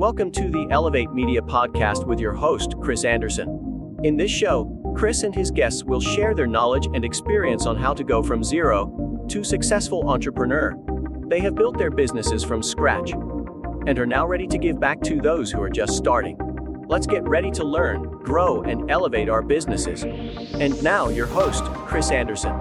Welcome to the Elevate Media Podcast with your host, Chris Anderson. In this show, Chris and his guests will share their knowledge and experience on how to go from zero to successful entrepreneur. They have built their businesses from scratch and are now ready to give back to those who are just starting. Let's get ready to learn, grow, and elevate our businesses. And now, your host, Chris Anderson.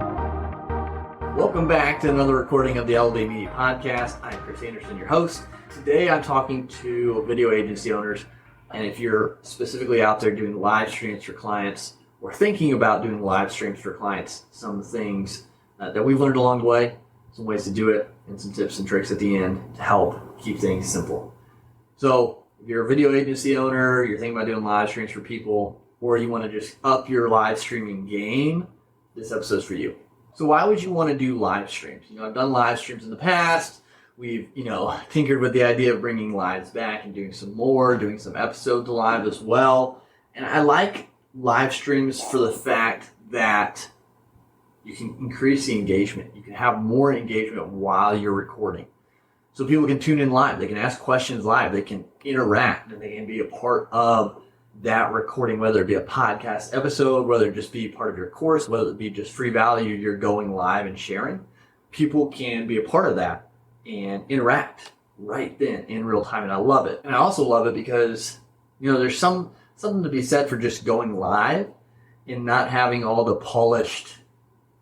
Welcome back to another recording of the Elevate Media Podcast. I'm Chris Anderson, your host. Today I'm talking to video agency owners, and if you're specifically out there doing live streams for clients or thinking about doing live streams for clients, some things that we've learned along the way, some ways to do it, and some tips and tricks at the end to help keep things simple. So if you're a video agency owner, you're thinking about doing live streams for people, or you want to just up your live streaming game, this episode's for you. So why would you want to do live streams? I've done live streams in the past. We've, tinkered with the idea of bringing lives back and doing some more, doing some episodes live as well. And I like live streams for the fact that you can increase the engagement. You can have more engagement while you're recording. So people can tune in live. They can ask questions live. They can interact, and they can be a part of that recording, whether it be a podcast episode, whether it just be part of your course, whether it be just free value you're going live and sharing. People can be a part of that and interact right then in real time, and I love it. And I also love it because there's something to be said for just going live and not having all the polished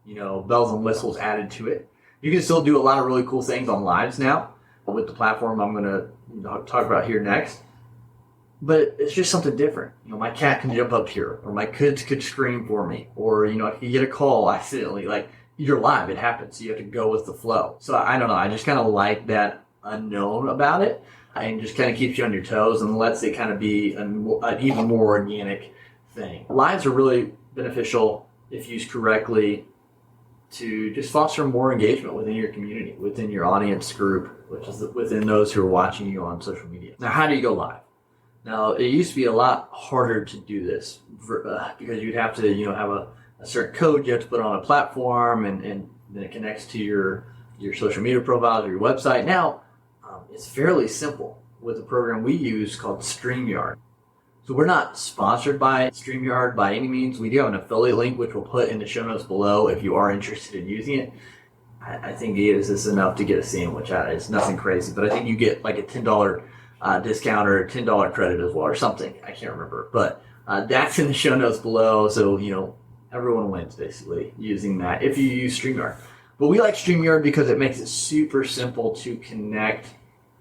bells and whistles added to it. You can still do a lot of really cool things on lives now with the platform I'm going to talk about here next, but it's just something different. My cat can jump up here, or my kids could scream for me, or I could get a call accidentally. You're live, it happens. So you have to go with the flow. So I don't know, I just kind of like that unknown about it, and just kind of keeps you on your toes and lets it kind of be an even more organic thing. Lives are really beneficial if used correctly to just foster more engagement within your community, within your audience group, which is within those who are watching you on social media. Now, how do you go live? Now, it used to be a lot harder to do this because you'd have to have a certain code you have to put on a platform, and then it connects to your social media profiles or your website. Now, it's fairly simple with a program we use called StreamYard. So we're not sponsored by StreamYard by any means. We do have an affiliate link, which we'll put in the show notes below if you are interested in using it. I think it is just enough to get a sandwich out of it. It's nothing crazy, but I think you get like a $10 discount or a $10 credit as well, or something. I can't remember, but that's in the show notes below. So, everyone wins, basically, using that if you use StreamYard. But we like StreamYard because it makes it super simple to connect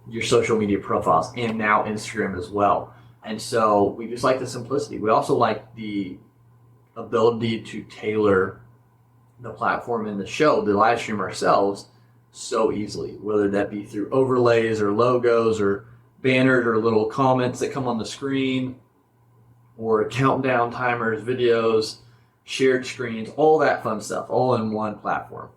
your social media profiles, and now Instagram as well. And so we just like the simplicity. We also like the ability to tailor the platform and the show, the live stream ourselves, so easily, whether that be through overlays or logos or banners or little comments that come on the screen, or countdown timers, videos, shared screens, all that fun stuff, all in one platform.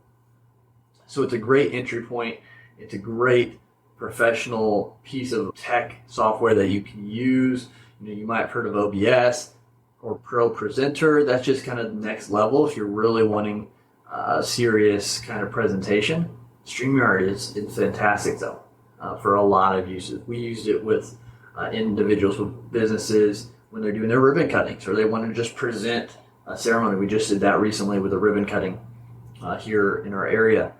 So it's a great entry point. It's a great professional piece of tech software that you can use. You might have heard of OBS or Pro Presenter. That's just kind of the next level if you're really wanting a serious kind of presentation. StreamYard is fantastic, though, for a lot of uses. We used it with individuals with businesses when they're doing their ribbon cuttings, or they want to just present a ceremony. We just did that recently with a ribbon cutting here in our area,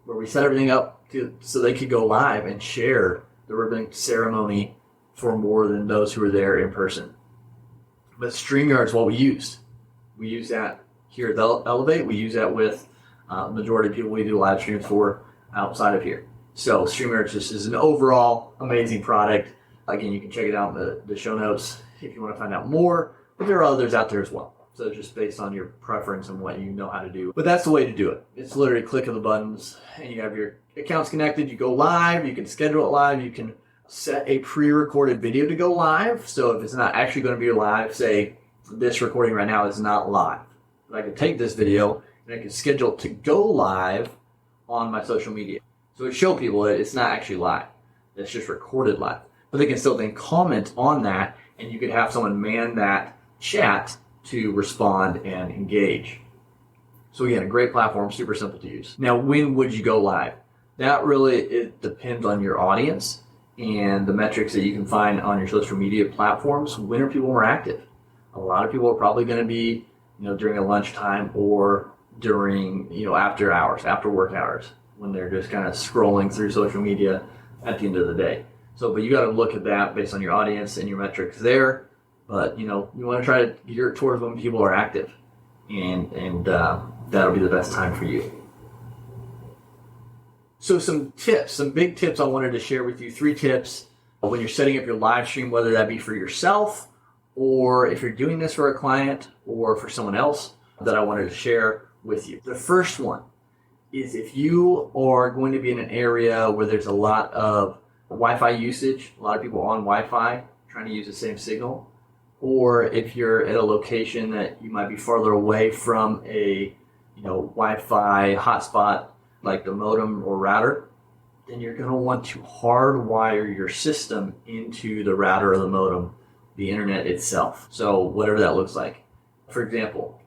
where we set everything up so they could go live and share the ribbon ceremony for more than those who were there in person. But StreamYard is what we used. We use that here at Elevate. We use that with the majority of people we do live streams for outside of here. So StreamYard just is an overall amazing product. Again, you can check it out in the show notes if you want to find out more, but there are others out there as well. So just based on your preference and what you know how to do. But that's the way to do it. It's literally a click of the buttons, and you have your accounts connected. You go live. You can schedule it live. You can set a pre-recorded video to go live. So if it's not actually going to be live, say this recording right now is not live, but I can take this video and I can schedule it to go live on my social media. So it show people that it's not actually live. It's just recorded live. But they can still then comment on that, and you could have someone man that chat to respond and engage. So again, a great platform, super simple to use. Now, when would you go live? That really, it depends on your audience and the metrics that you can find on your social media platforms, when are people more active? A lot of people are probably going to be, during a lunchtime or during, after hours, after work hours, when they're just kind of scrolling through social media at the end of the day. So, but you got to look at that based on your audience and your metrics there. But, you want to try to gear it towards when people are active, and that'll be the best time for you. So some big tips I wanted to share with you. 3 tips when you're setting up your live stream, whether that be for yourself or if you're doing this for a client or for someone else, that I wanted to share with you. The first one is if you are going to be in an area where there's a lot of Wi-Fi usage, a lot of people on Wi-Fi trying to use the same signal, or if you're at a location that you might be farther away from a Wi-Fi hotspot like the modem or router, then you're going to want to hardwire your system into the router or the modem, the internet itself. So whatever that looks like. For example,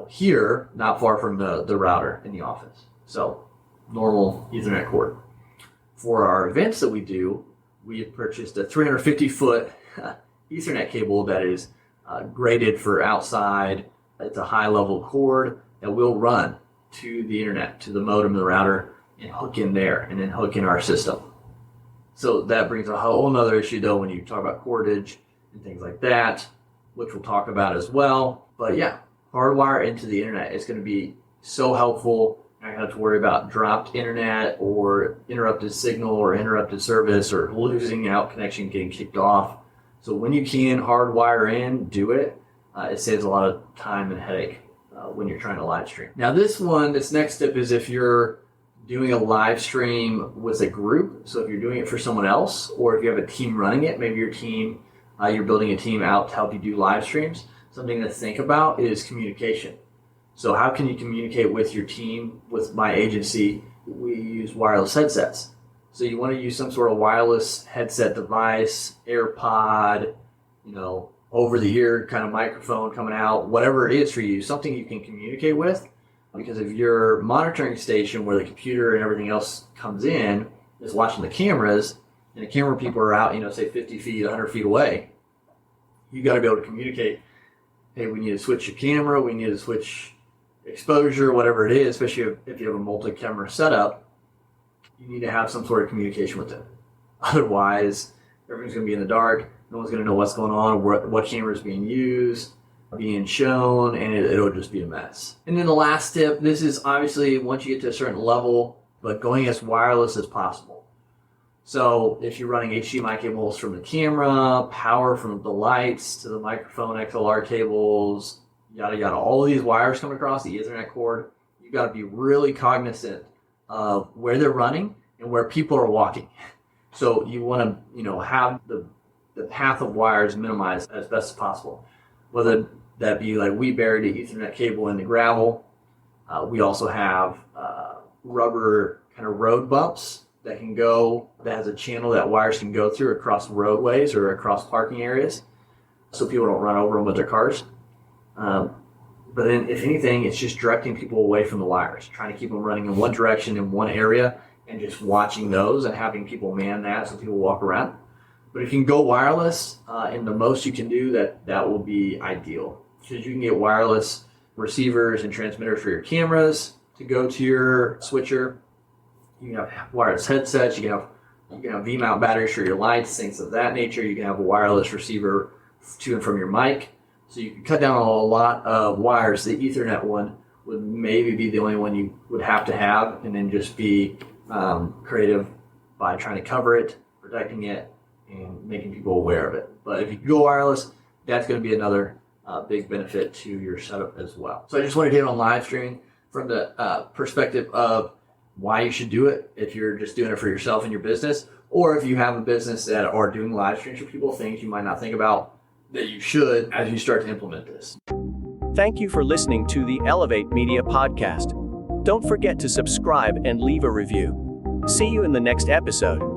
here, not far from the router in the office. So normal Ethernet cord. For our events that we do, we have purchased a 350-foot Ethernet cable that is graded for outside. It's a high-level cord that will run to the internet, to the modem, the router, and hook in there, and then hook in our system. So that brings a whole other issue, though, when you talk about cordage and things like that, which we'll talk about as well. But yeah, hardwire into the internet is going to be so helpful. You don't have to worry about dropped internet or interrupted signal or interrupted service or losing out connection, getting kicked off. So when you can hardwire in, do it. It saves a lot of time and headache when you're trying to live stream. Now this next step is if you're doing a live stream with a group. So if you're doing it for someone else, or if you have a team running it, maybe your team, you're building a team out to help you do live streams. Something to think about is communication. So how can you communicate with your team? With my agency, we use wireless headsets. So you want to use some sort of wireless headset device, AirPod, over-the-ear kind of microphone coming out, whatever it is for you, something you can communicate with. Because if your monitoring station where the computer and everything else comes in is watching the cameras, and the camera people are out, say 50 feet, 100 feet away, you got to be able to communicate, hey, we need to switch your camera, we need to switch exposure, whatever it is, especially if you have a multi-camera setup, you need to have some sort of communication with them. Otherwise, everything's going to be in the dark. No one's going to know what's going on, what camera is being used, being shown, and it'll just be a mess. And then the last tip, this is obviously once you get to a certain level, but going as wireless as possible. So if you're running HDMI cables from the camera, power from the lights to the microphone, XLR cables, yada yada, all of these wires coming across the Ethernet cord, you got to be really cognizant of where they're running and where people are walking. So you want to, have the path of wires minimized as best as possible. Whether that be like we buried the Ethernet cable in the gravel. We also have rubber kind of road bumps that has a channel that wires can go through across roadways or across parking areas, so people don't run over them with their cars. But then, if anything, it's just directing people away from the wires, trying to keep them running in one direction in one area, and just watching those and having people man that so people walk around. But if you can go wireless, and the most you can do, that will be ideal. Because you can get wireless receivers and transmitters for your cameras to go to your switcher. You can have wireless headsets. You can have V-mount batteries for your lights, things of that nature. You can have a wireless receiver to and from your mic. So you can cut down on a lot of wires. The Ethernet one would maybe be the only one you would have to have, and then just be creative by trying to cover it, protecting it, and making people aware of it. But if you go wireless, that's going to be another big benefit to your setup as well. So I just wanted to hit on live streaming from the perspective of why you should do it if you're just doing it for yourself and your business, or if you have a business that are doing live streams for people, things you might not think about that you should as you start to implement this. Thank you for listening to the Elevate Media Podcast. Don't forget to subscribe and leave a review. See you in the next episode.